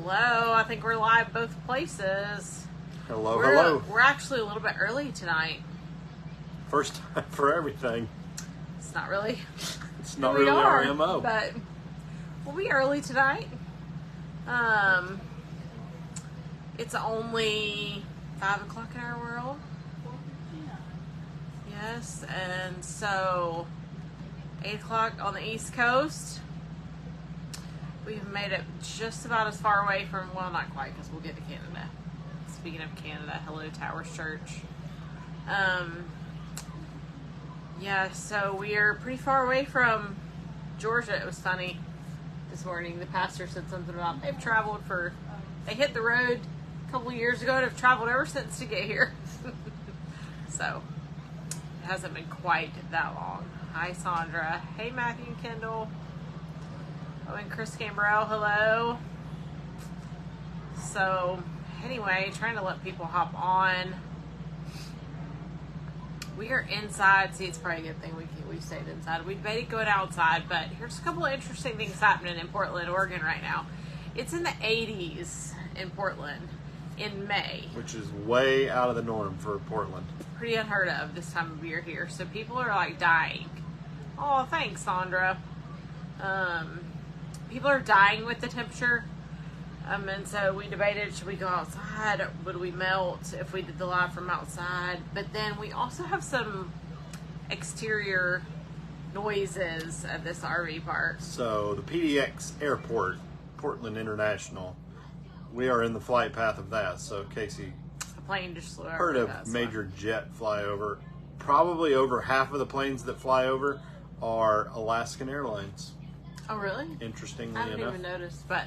Hello, I think we're live both places. Hello, hello. We're actually a little bit early tonight. First time for everything. It's not really. It's not really our MO. But we'll be early tonight. It's only 5 o'clock in our world. Yes, and so 8 o'clock on the East Coast. We've made it just about as far away from, well, not quite, because we'll get to Canada. Speaking of Canada, hello Towers Church. Yeah, so we are pretty far away from Georgia. It was funny this morning. The pastor said something about they hit the road a couple of years ago and have traveled ever since to get here. So it hasn't been quite that long. Hi, Sandra. Hey, Matthew and Kendall. Oh, and Chris Camberell, hello. So, anyway, trying to let people hop on. We are inside. See, it's probably a good thing we stayed inside. We debated going outside, but here's a couple of interesting things happening in Portland, Oregon right now. It's in the 80s in Portland in May. Which is way out of the norm for Portland. Pretty unheard of this time of year here. So people are like dying. Oh, thanks, Sandra. People are dying with the temperature. And so we debated, should we go outside? Would we melt if we did the live from outside? But then we also have some exterior noises at this RV park. So the PDX Airport, Portland International, we are in the flight path of that. So Casey, A plane just flew over. heard of major jet flyover. Probably over half of the planes that fly over are Alaskan Airlines. Oh, really? Interestingly enough. I didn't even notice, but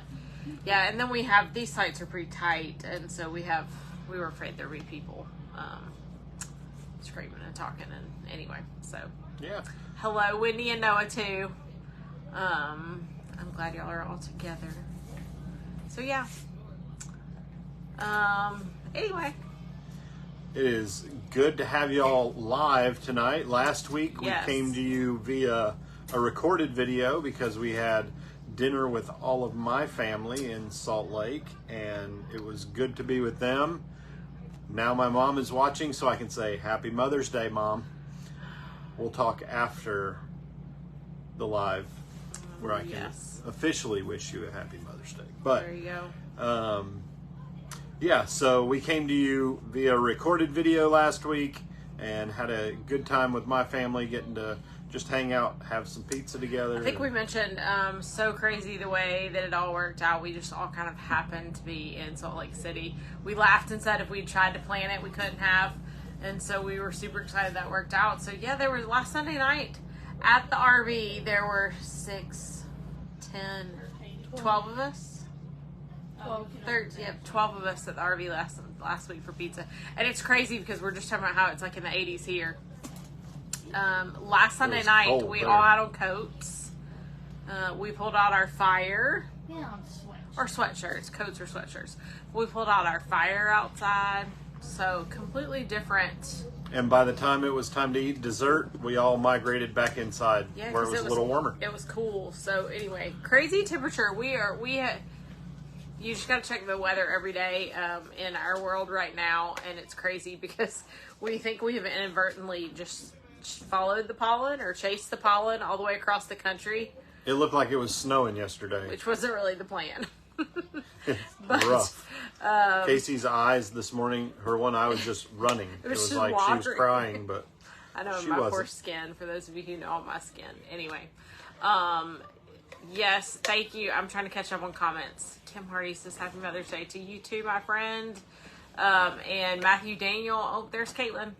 yeah, and then we have, these sites are pretty tight, and so we were afraid there'd be people screaming and talking, and anyway, so. Yeah. Hello, Wendy and Noah, too. I'm glad y'all are all together. So, yeah. Anyway. It is good to have y'all live tonight. Last week we came to you via a recorded video because we had dinner with all of my family in Salt Lake, and it was good to be with them. Now my mom is watching, so I can say Happy Mother's Day, Mom. We'll talk after the live where I can officially wish you a Happy Mother's Day. But there you go. Yeah, so we came to you via recorded video last week and had a good time with my family, getting to just hang out, have some pizza together. I think we mentioned, so crazy the way that it all worked out. We just all kind of happened to be in Salt Lake City. We laughed and said if we tried to plan it, we couldn't have. And so we were super excited that worked out. So yeah, there was last Sunday night at the RV, there were 6, 10, 12 of us. 12 of us at the RV last week for pizza. And it's crazy because we're just talking about how it's like in the 80s here. Last Sunday night, we all had on coats. We pulled out our fire. Or sweatshirts. Coats or sweatshirts. We pulled out our fire outside. So, completely different. And by the time it was time to eat dessert, we all migrated back inside where it was a little warmer. It was cool. So, anyway, crazy temperature. You just got to check the weather every day in our world right now, and it's crazy because we think we have inadvertently just followed the pollen or chased the pollen all the way across the country. It looked like it was snowing yesterday. Which wasn't really the plan. But, rough. Casey's eyes this morning, her one eye was just running. It was like watering. She was crying, but I know, she my wasn't. poor skin, for those of you who know my skin. Anyway. Yes, thank you. I'm trying to catch up on comments. Tim Hardy says Happy Mother's Day to you too, my friend. And Matthew Daniel. Oh, there's Caitlin.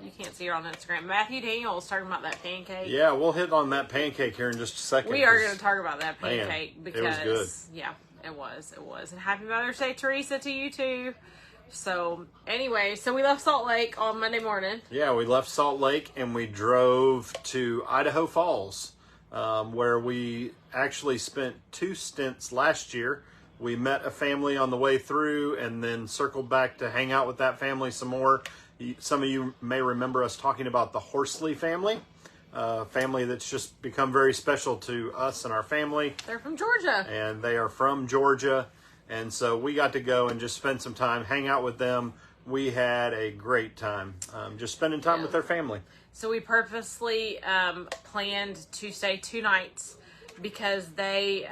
You can't see her on Instagram. Matthew Daniel was talking about that pancake. Yeah, we'll hit on that pancake here in just a second. We are going to talk about that pancake because it was good. Yeah, it was. And Happy Mother's Day, Teresa, to you too. So anyway, we left Salt Lake on Monday morning. Yeah, we left Salt Lake and we drove to Idaho Falls, where we actually spent 2 stints last year. We met a family on the way through and then circled back to hang out with that family some more. Some of you may remember us talking about the Horsley family, a family that's just become very special to us and our family. They're from Georgia. And they are from Georgia. And so we got to go and just spend some time, hang out with them. We had a great time, just spending time with their family. So we purposely planned to stay 2 nights because they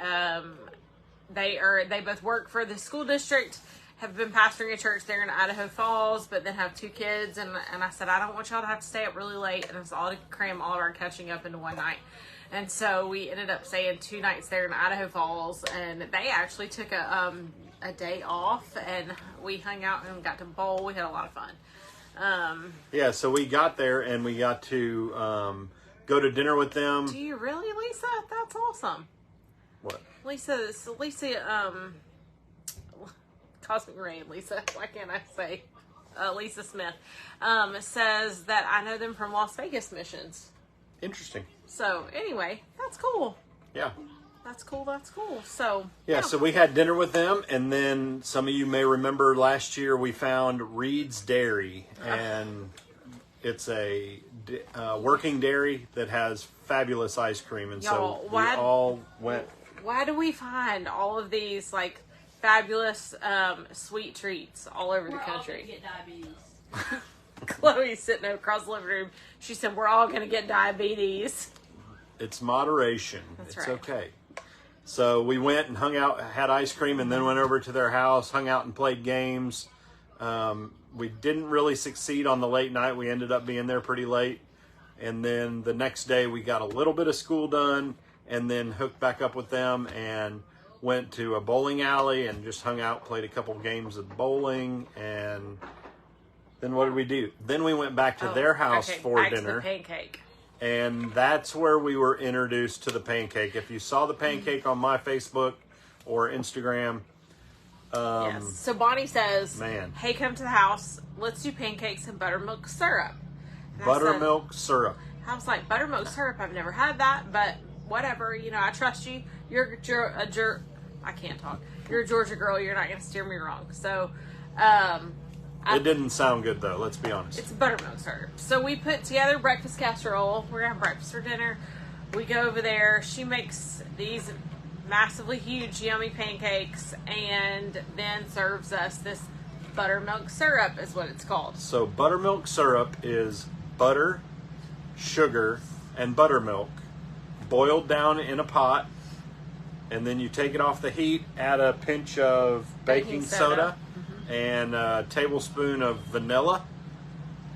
both work for the school district, have been pastoring a church there in Idaho Falls, but then have 2 kids. And I said, I don't want y'all to have to stay up really late, and it's all to cram all of our catching up into one night. And so we ended up staying 2 nights there in Idaho Falls, and they actually took a day off, and we hung out and got to bowl. We had a lot of fun. Yeah, so we got there and we got to go to dinner with them. Do you really, Lisa? That's awesome. What? Lisa, Cosmic Rain, Lisa, why can't I say? Lisa Smith says that I know them from Las Vegas missions. Interesting. So, anyway, that's cool. Yeah. That's cool. So, yeah, so we had dinner with them, and then some of you may remember last year we found Reed's Dairy, and it's a working dairy that has fabulous ice cream, and y'all, so we all went. Why do we find all of these, like, fabulous sweet treats all over the country? We're all gonna get diabetes. Chloe's sitting across the living room. She said, we're all going to get diabetes. It's moderation. That's it's right. okay. So we went and hung out, had ice cream, and then went over to their house, hung out and played games. We didn't really succeed on the late night. We ended up being there pretty late. And then the next day we got a little bit of school done and then hooked back up with them and went to a bowling alley and just hung out, played a couple games of bowling, and then what did we do? Then we went back to their house for back dinner. To the pancake. And that's where we were introduced to the pancake. If you saw the pancake on my Facebook or Instagram. Yes. So Bonnie says, man. Hey, come to the house. Let's do pancakes and buttermilk syrup. And Buttermilk syrup. I was like, buttermilk syrup? I've never had that, but whatever. You know, I trust you. You're I can't talk. You're a Georgia girl. You're not going to steer me wrong. So, it didn't sound good, though. Let's be honest. It's buttermilk syrup. So we put together breakfast casserole. We're going to have breakfast for dinner. We go over there. She makes these massively huge, yummy pancakes and then serves us this buttermilk syrup is what it's called. So buttermilk syrup is butter, sugar, and buttermilk boiled down in a pot. And then you take it off the heat, add a pinch of baking soda. And a tablespoon of vanilla,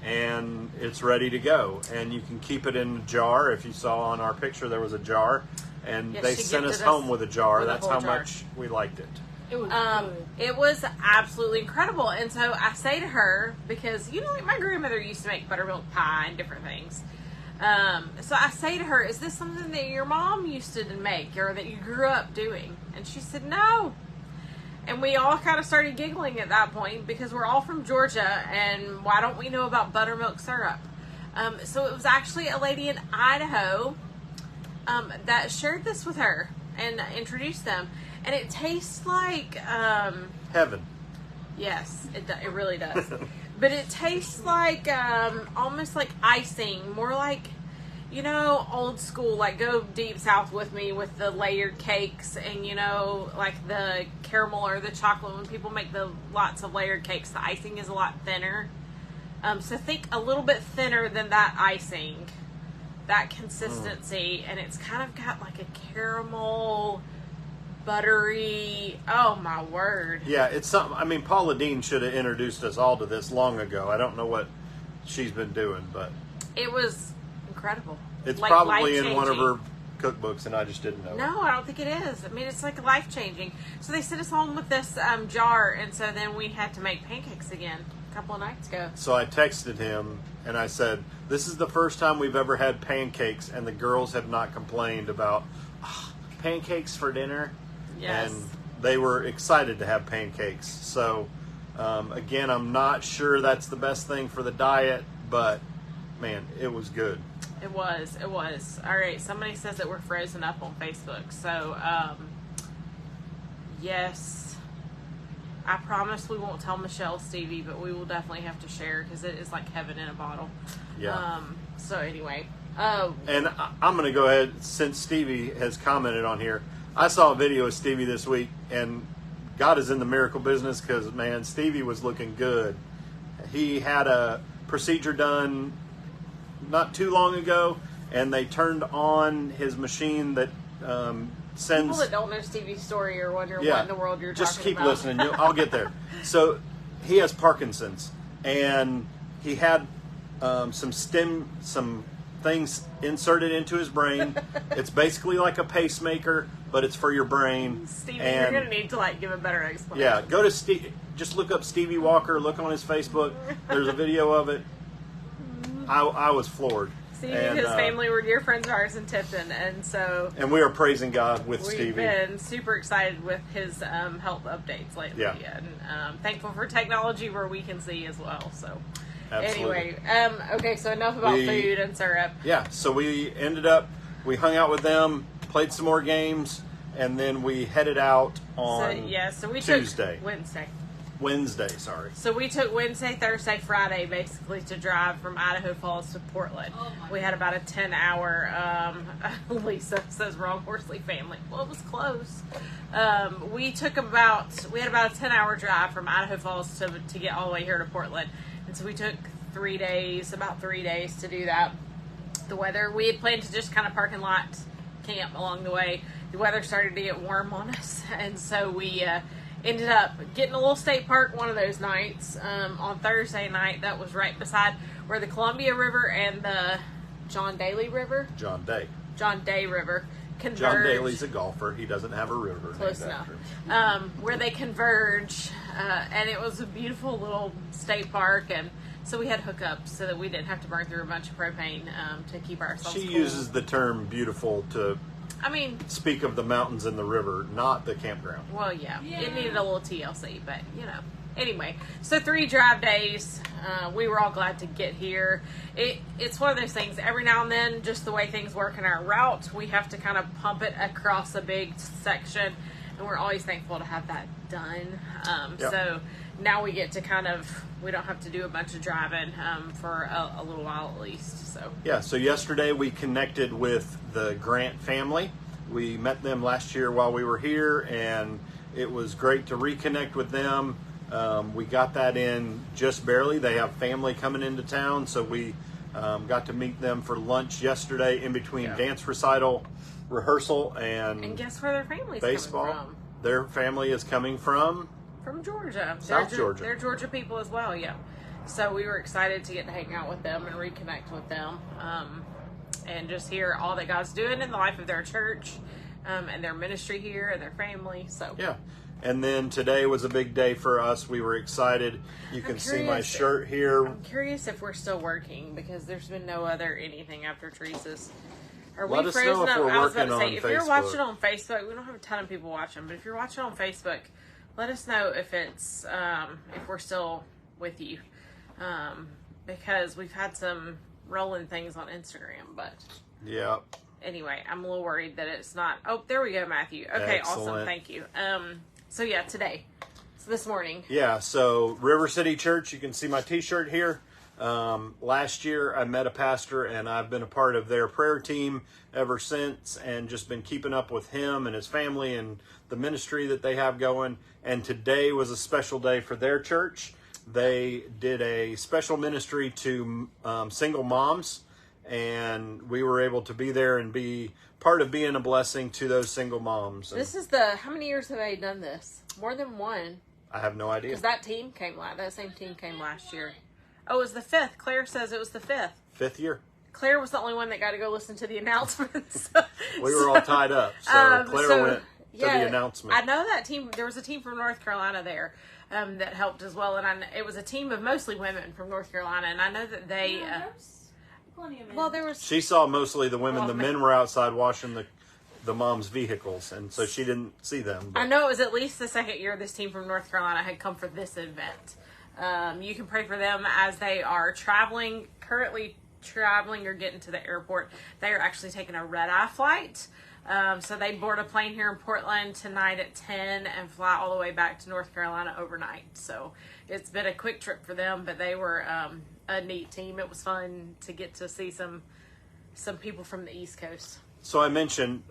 and it's ready to go. And you can keep it in a jar. If you saw on our picture, there was a jar, and they sent us home with a jar. That's how much we liked it. It was good. It was absolutely incredible. And so I say to her, because you know, like my grandmother used to make buttermilk pie and different things. So I say to her, is this something that your mom used to make or that you grew up doing? And she said, no. And we all kind of started giggling at that point because we're all from Georgia, and why don't we know about buttermilk syrup? So it was actually a lady in Idaho that shared this with her and introduced them. And it tastes like... heaven. Yes, it really does. But it tastes like almost like icing, more like... You know, old school, like go deep south with me with the layered cakes and, you know, like the caramel or the chocolate. When people make the lots of layered cakes, the icing is a lot thinner. So think a little bit thinner than that icing, that consistency. And it's kind of got like a caramel, buttery, oh my word. Yeah, it's something. I mean, Paula Dean should have introduced us all to this long ago. I don't know what she's been doing, but it was incredible. It's like probably in one of her cookbooks, and I just didn't know. No, I don't think it is. I mean, it's like life-changing. So they sent us home with this jar, and so then we had to make pancakes again a couple of nights ago. So I texted him, and I said, this is the first time we've ever had pancakes, and the girls have not complained about pancakes for dinner. Yes. And they were excited to have pancakes. So, again, I'm not sure that's the best thing for the diet, but, man, it was good. It was. All right, somebody says that we're frozen up on Facebook. So, yes, I promise we won't tell Michelle, Stevie, but we will definitely have to share because it is like heaven in a bottle. Yeah. So anyway. And I'm going to go ahead, since Stevie has commented on here, I saw a video of Stevie this week, and God is in the miracle business because, man, Stevie was looking good. He had a procedure done not too long ago, and they turned on his machine that sends... People that don't know Stevie's story or wonder Yeah, what in the world you're just talking keep about. listening. I'll get there. So he has Parkinson's, and he had some things inserted into his brain. It's basically like a pacemaker, but it's for your brain. Stevie, and you're going to need to give a better explanation. yeah, go to Steve. Just look up Stevie Walker. Look on his Facebook. There's a video of it. I was floored. Stevie and his family were dear friends of ours in Tipton, and we are praising God with we've Stevie. been super excited with his health updates lately, and thankful for technology where we can see as well. So, Absolutely. anyway, okay, so enough about food and syrup. Yeah, so we hung out with them, played some more games, and then we headed out on so we Tuesday. took Wednesday, sorry. So we took Wednesday, Thursday, Friday, basically, to drive from Idaho Falls to Portland. We had about a 10-hour, Lisa says wrong, Horsley family. Well, it was close. We had about a 10-hour drive from Idaho Falls to get all the way here to Portland. And so we took about 3 days to do that. The weather, we had planned to just kind of parking lot camp along the way. The weather started to get warm on us, and so we ended up getting a little state park one of those nights on Thursday night. That was right beside where the Columbia River and the John Day River converge. John Daly's a golfer. He doesn't have a river. Close enough. Where they converge, and it was a beautiful little state park, and so we had hookups so that we didn't have to burn through a bunch of propane to keep ourselves She cool. uses the term beautiful to speak of the mountains and the river, not the campground. Well, yeah. It needed a little TLC, but, Anyway, so 3 drive days. We were all glad to get here. It's one of those things, every now and then, just the way things work in our route, we have to kind of pump it across a big section, and we're always thankful to have that done. So now we get to we don't have to do a bunch of driving for a little while at least. So yesterday we connected with the Grant family. We met them last year while we were here, and it was great to reconnect with them. We got that in just barely. They have family coming into town, so we got to meet them for lunch yesterday in between dance recital, rehearsal, and guess where their family's baseball. coming from? Their family is coming from Georgia. South Georgia. They're Georgia people as well, yeah. So we were excited to get to hang out with them and reconnect with them, and just hear all that God's doing in the life of their church, and their ministry here and their family. So and then today was a big day for us. We were excited. You can see my shirt here. I'm curious if we're still working because there's been no other anything after Teresa's. Are Let we us frozen know if up? we're I was about working to say, on if you're Facebook. watching on Facebook, we don't have a ton of people watching, but if you're watching on Facebook, let us know if it's if we're still with you, because we've had some rolling things on Instagram. But anyway, I'm a little worried that it's not. Oh, there we go, Matthew. Okay, Excellent. awesome, thank you. So today, this morning. So River City Church. You can see my T-shirt here. Last year I met a pastor, and I've been a part of their prayer team ever since, and just been keeping up with him and his family and the ministry that they have going. And today was a special day for their church. They did a special ministry to single moms, and we were able to be there and be part of being a blessing to those single moms. This is how many years have they done this? More than one. I have no idea. Because that same team came last year. Oh, it was the 5th. Claire says it was the 5th. 5th year. Claire was the only one that got to go listen to the announcements. We were all tied up, so Claire went to the announcement. I know that team. There was a team from North Carolina there that helped as well, and it was a team of mostly women from North Carolina, and I know that they. Plenty of men. Well, there was. She saw mostly the women. Well, the men were outside washing the mom's vehicles, and so she didn't see them. But I know it was at least the second year this team from North Carolina had come for this event. You can pray for them as they are currently traveling or getting to the airport. They are actually taking a red-eye flight. So they board a plane here in Portland tonight at 10 and fly all the way back to North Carolina overnight. So it's been a quick trip for them, but they were a neat team. It was fun to get to see some people from the East Coast. So I mentioned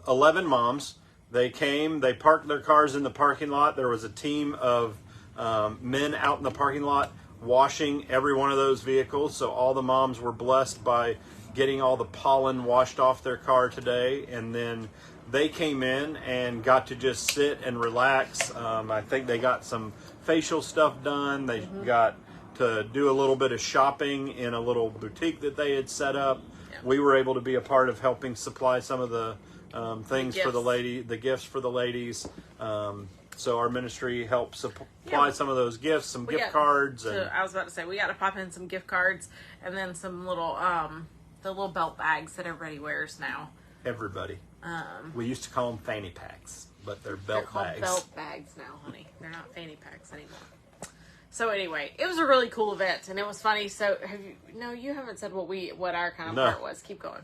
11 moms. They came, they parked their cars in the parking lot. There was a team of men out in the parking lot washing every one of those vehicles. So all the moms were blessed by getting all the pollen washed off their car today. And then they came in and got to just sit and relax. I think they got some facial stuff done. They got to do a little bit of shopping in a little boutique that they had set up. Yep. We were able to be a part of helping supply some of the things for the gifts for the ladies. So our ministry helped supply some of those gifts, some gift cards. And so I was about to say, we got to pop in some gift cards and then some little, the little belt bags that everybody wears now. Everybody. We used to call them fanny packs, but they're belt bags. They're called belt bags now, honey. They're not fanny packs anymore. So anyway, it was a really cool event, and it was funny. So you haven't said what our kind of part was. Keep going.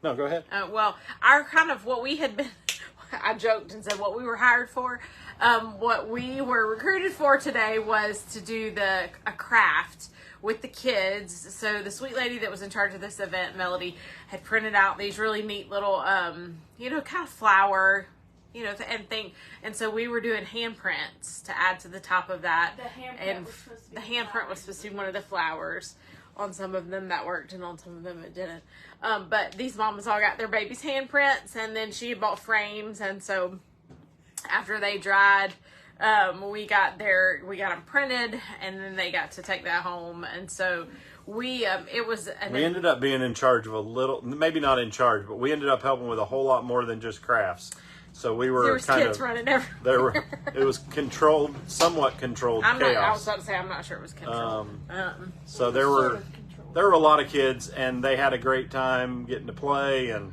No, go ahead. Well, our kind of what we had been, I joked and said what we were hired for. What we were recruited for today was to do a craft with the kids. So the sweet lady that was in charge of this event, Melody, had printed out these really neat little, kind of flower, and so we were doing handprints to add to the top of that. The handprint was supposed to be one of the flowers. On some of them that worked, and on some of them it didn't. But these mamas all got their baby's handprints, and then she bought frames, and so after they dried, we got them printed, and then they got to take that home, and so we ended up being in charge of a little, maybe not in charge, but we ended up helping with a whole lot more than just crafts. So we were kids running everywhere. It was somewhat controlled chaos. I was about to say, I'm not sure it was controlled. So there were a lot of kids, and they had a great time getting to play, and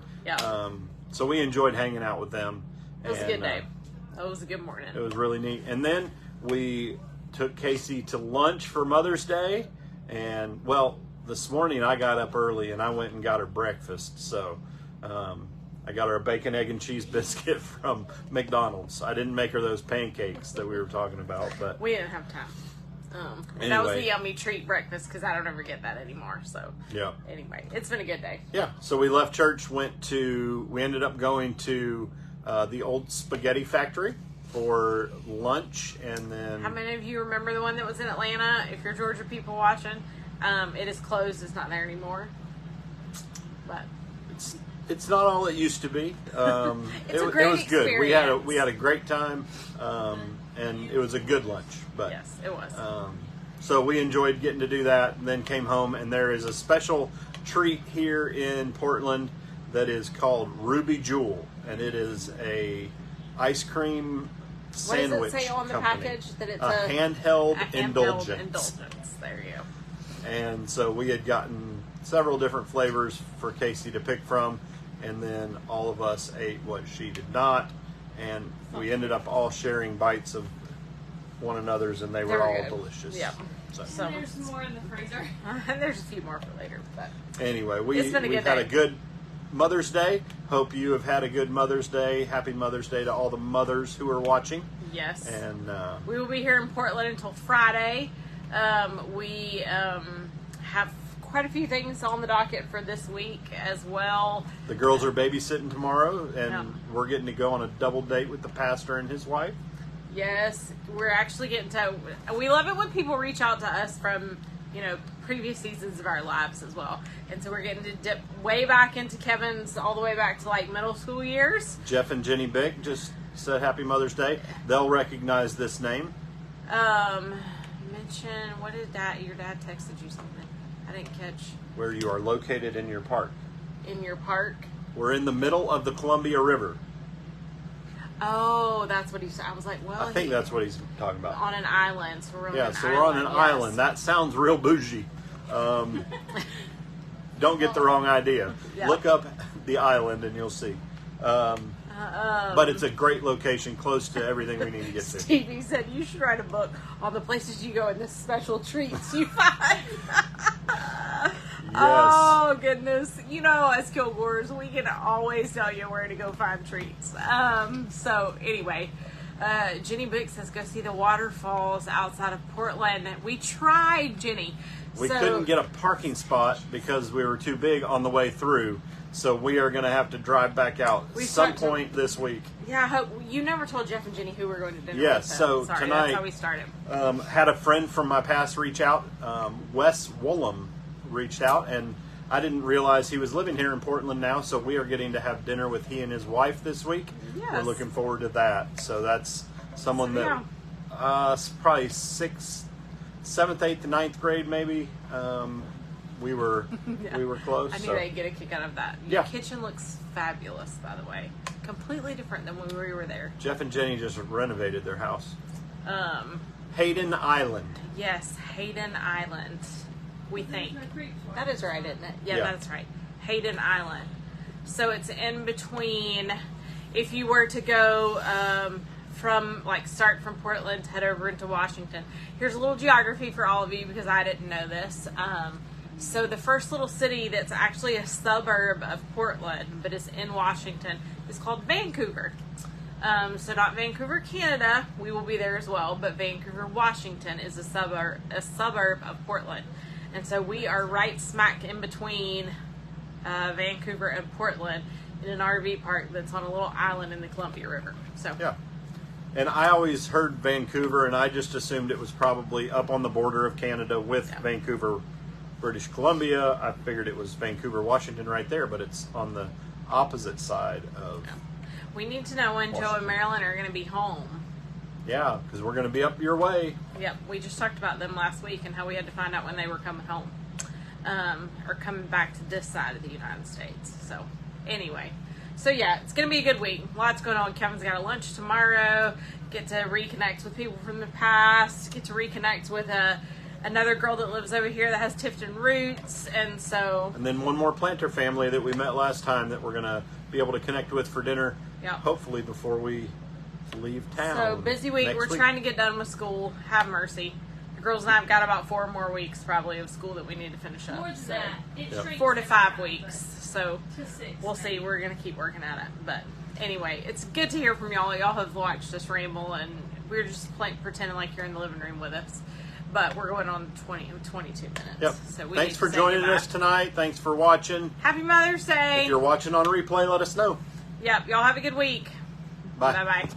so we enjoyed hanging out with them. It was a good day. It was a good morning. It was really neat. And then we took Casey to lunch for Mother's Day, and this morning I got up early and I went and got her breakfast. So I got her a bacon, egg, and cheese biscuit from McDonald's. I didn't make her those pancakes that we were talking about, but we didn't have time. Anyway. That was the yummy treat breakfast because I don't ever get that anymore. So anyway, it's been a good day. Yeah. So we left church, we ended up going to the old spaghetti factory for lunch, and then. How many of you remember the one that was in Atlanta? If you're Georgia people watching, it is closed. It's not there anymore. But it's not all it used to be. It was good. We had a great time, and it was a good lunch. But yes, it was. So we enjoyed getting to do that, and then came home. And there is a special treat here in Portland that is called Ruby Jewel, and it is a ice cream sandwich. What does it say on the package? That it's a handheld indulgence. There you go. And so we had gotten several different flavors for Casey to pick from, and then all of us ate what she did not, and we ended up all sharing bites of one another's, and they were all good. Delicious. Yeah. So there's some more in the freezer. There's a few more for later, but anyway, we've had a good Mother's Day. Hope you have had a good Mother's Day. Happy Mother's Day to all the mothers who are watching. Yes. And we will be here in Portland until Friday. We have quite a few things on the docket for this week as well. The girls are babysitting tomorrow, and we're getting to go on a double date with the pastor and his wife. Yes, we're actually getting to. We love it when people reach out to us from, previous seasons of our lives as well. And so we're getting to dip way back into Kevin's, all the way back to like middle school years. Jeff and Jenny Bick just said Happy Mother's Day. They'll recognize this name. Mention, what did your dad texted you something? I didn't catch. Where you are located in your park. In your park? We're in the middle of the Columbia River. Oh, that's what he said. I was like, I think that's what he's talking about. On an island. So we're on an island. That sounds real bougie. Don't get the wrong idea. Yeah. Look up the island and you'll see. But it's a great location, close to everything we need to get to. Stevie said you should write a book on the places you go and the special treats you find. Yes. Oh, goodness. As Kilgores, we can always tell you where to go find treats. So, anyway, Jenny Bick says go see the waterfalls outside of Portland. We tried, Jenny. We couldn't get a parking spot because we were too big on the way through. So we are going to have to drive back out some point this week. Yeah, I hope. You never told Jeff and Jenny who we're going to dinner with. Yes, so sorry, tonight, that's how we started. Had a friend from my past reach out. Wes Woolham reached out, and I didn't realize he was living here in Portland now, so we are getting to have dinner with he and his wife this week. Yes. We're looking forward to that. So that's someone that probably 6th, 7th, 8th, and 9th grade maybe. We were close. I knew they'd get a kick out of that. Yeah. The kitchen looks fabulous, by the way. Completely different than when we were there. Jeff and Jenny just renovated their house. Hayden Island. Yes, Hayden Island. We think. That is right, isn't it? Yeah, that's right. Hayden Island. So it's in between. If you were to go start from Portland, head over into Washington. Here's a little geography for all of you because I didn't know this. So the first little city that's actually a suburb of Portland, but is in Washington, is called Vancouver. So not Vancouver, Canada. We will be there as well, but Vancouver, Washington is a suburb of Portland. And so we are right smack in between Vancouver and Portland in an RV park that's on a little island in the Columbia River. So yeah. And I always heard Vancouver, and I just assumed it was probably up on the border of Canada with Vancouver, British Columbia. I figured it was Vancouver, Washington right there, but it's on the opposite side of We need to know when Joe and Marilyn are going to be home. Yeah, because we're going to be up your way. Yep, we just talked about them last week and how we had to find out when they were coming home. Or coming back to this side of the United States. So, anyway. So, yeah, it's going to be a good week. Lots going on. Kevin's got a lunch tomorrow. Get to reconnect with people from the past. Get to reconnect with another girl that lives over here that has Tifton roots. And so... And then one more planter family that we met last time that we're going to be able to connect with for dinner. Yep. Hopefully before we leave town. So, busy week. We're trying to get done with school. Have mercy. The girls and I have got about 4 more weeks probably of school that we need to finish up. More than that. It's 4 to 5 weeks. So, to 6, we'll see. We're going to keep working at it. But anyway, it's good to hear from y'all. Y'all have watched us ramble, and we're just pretending like you're in the living room with us. But we're going on 22 minutes. Yep. So Thanks for joining us tonight. Thanks for watching. Happy Mother's Day. If you're watching on replay, let us know. Yep. Y'all have a good week. Bye. Bye-bye.